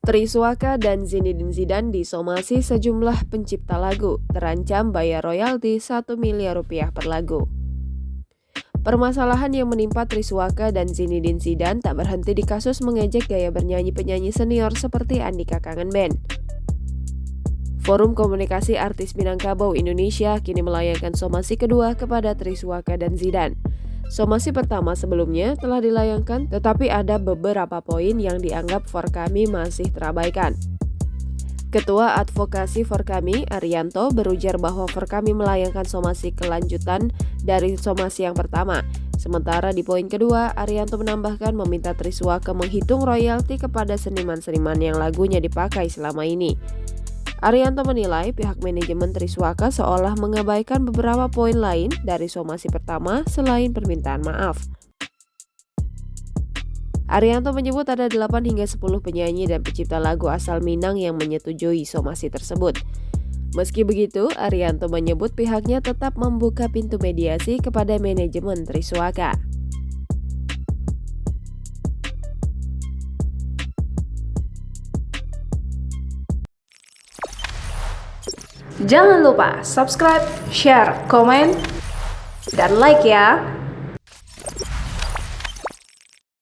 Triswaka dan Zinedine Zidane disomasi sejumlah pencipta lagu, terancam bayar royalti 1 miliar rupiah per lagu. Permasalahan yang menimpa Triswaka dan Zinedine Zidane tak berhenti di kasus mengejek gaya bernyanyi penyanyi senior seperti Andika Kangen Band. Forum Komunikasi Artis Minangkabau Indonesia kini melayangkan somasi kedua kepada Triswaka dan Zidane. Somasi pertama sebelumnya telah dilayangkan, tetapi ada beberapa poin yang dianggap Forkami masih terabaikan. Ketua Advokasi Forkami, Arianto, berujar bahwa Forkami melayangkan somasi kelanjutan dari somasi yang pertama. Sementara di poin kedua, Arianto menambahkan meminta Triswaka menghitung royalti kepada seniman-seniman yang lagunya dipakai selama ini. Arianto menilai pihak manajemen Triswaka seolah mengabaikan beberapa poin lain dari somasi pertama selain permintaan maaf. Arianto menyebut ada 8 hingga 10 penyanyi dan pencipta lagu asal Minang yang menyetujui somasi tersebut. Meski begitu, Arianto menyebut pihaknya tetap membuka pintu mediasi kepada manajemen Triswaka. Jangan lupa subscribe, share, komen, dan like ya!